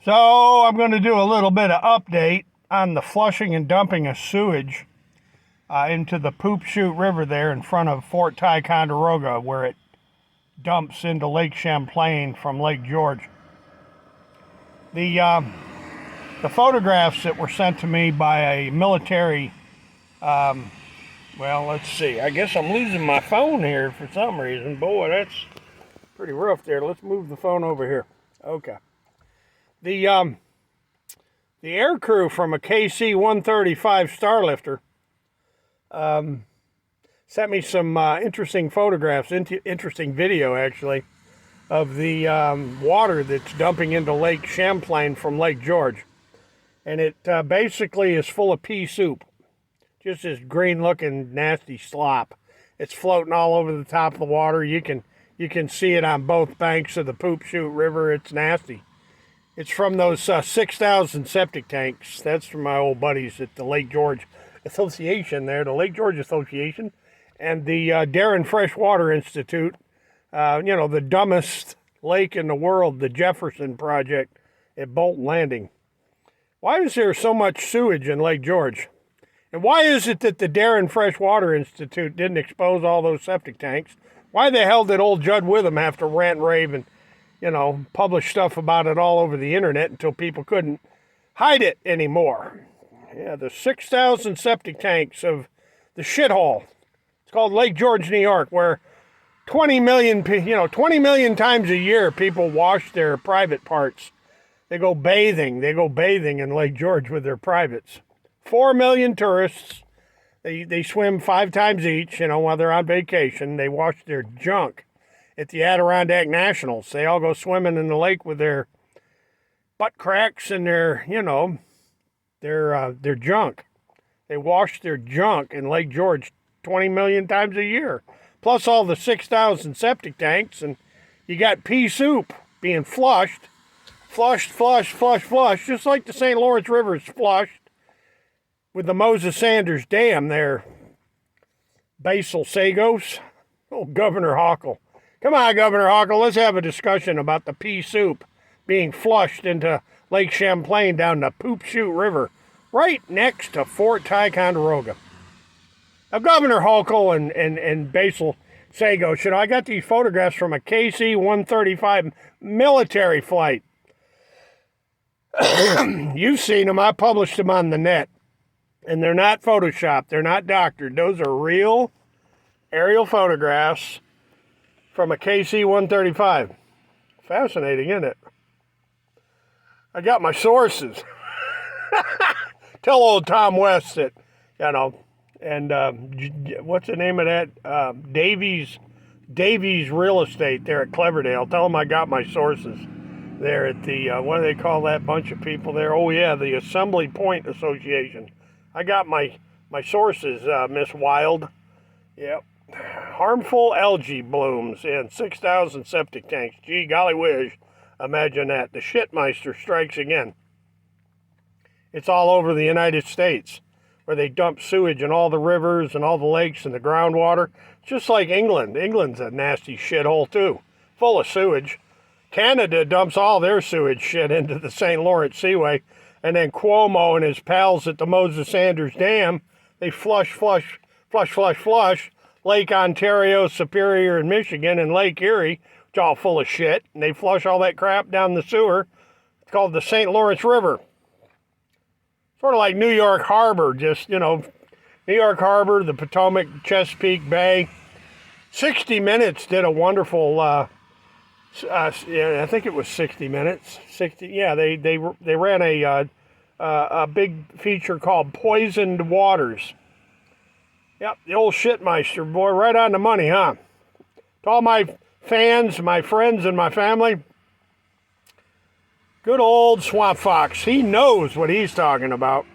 So I'm going to do a little bit of update on the flushing and dumping of sewage into the Poop Chute River there in front of Fort Ticonderoga, where it dumps into Lake Champlain from Lake George. The photographs that were sent to me by a military, well, let's see. I guess I'm losing my phone here for some reason. Boy, that's pretty rough there. Let's move the phone over here. Okay. The air crew from a KC-135 Starlifter sent me some interesting photographs, interesting video actually, of the water that's dumping into Lake Champlain from Lake George. And it basically is full of pea soup. Just this green looking nasty slop. It's floating all over the top of the water. You can see it on both banks of the Poop Chute River. It's nasty. It's from those 6,000 septic tanks. That's from my old buddies at the Lake George Association there, the Lake George Association, and the Darren Freshwater Institute. The dumbest lake in the world, the Jefferson Project at Bolton Landing. Why is there so much sewage in Lake George? And why is it that the Darren Freshwater Institute didn't expose all those septic tanks? Why the hell did old Judd Witham have to rant and rave and publish stuff about it all over the internet until people couldn't hide it anymore? Yeah, the 6,000 septic tanks of the shithole. It's called Lake George, New York, where 20 million times a year people wash their private parts. They go bathing in Lake George with their privates. 4 million tourists. They swim 5 times each, while they're on vacation. They wash their junk at the Adirondack Nationals. They all go swimming in the lake with their butt cracks and their junk. They wash their junk in Lake George 20 million times a year. Plus all the 6,000 septic tanks, and you got pea soup being flushed, just like the St. Lawrence River is flushed with the Moses Sanders Dam there. Basil Sagos. Oh, Governor Hochul. Come on, Governor Hochul, let's have a discussion about the pea soup being flushed into Lake Champlain down the Poop Chute River, right next to Fort Ticonderoga. Now, Governor Hochul and Basil Sagos, I got these photographs from a KC-135 military flight. You've seen them. I published them on the net. And they're not photoshopped. They're not doctored. Those are real aerial photographs from a KC-135. Fascinating, isn't it? I got my sources. Tell old Tom West that, and what's the name of that? Davies Real Estate there at Cleverdale. Tell him I got my sources there at the, what do they call that bunch of people there? Oh, yeah, the Assembly Point Association. I got my sources, Miss Wild. Yep. Harmful algae blooms in 6,000 septic tanks. Gee, golly whiz. Imagine that. The shitmeister strikes again. It's all over the United States, where they dump sewage in all the rivers and all the lakes and the groundwater. Just like England. England's a nasty shithole, too. Full of sewage. Canada dumps all their sewage shit into the St. Lawrence Seaway. And then Cuomo and his pals at the Moses Sanders Dam, they flush Lake Ontario, Superior, and Michigan, and Lake Erie, which is all full of shit. And they flush all that crap down the sewer. It's called the St. Lawrence River. Sort of like New York Harbor, New York Harbor, the Potomac, Chesapeake Bay. 60 Minutes did a wonderful, I think it was 60 Minutes. They ran a big feature called Poisoned Waters. Yep, the old shitmeister, boy, right on the money, huh? To all my fans, my friends, and my family, good old Swamp Fox. He knows what he's talking about.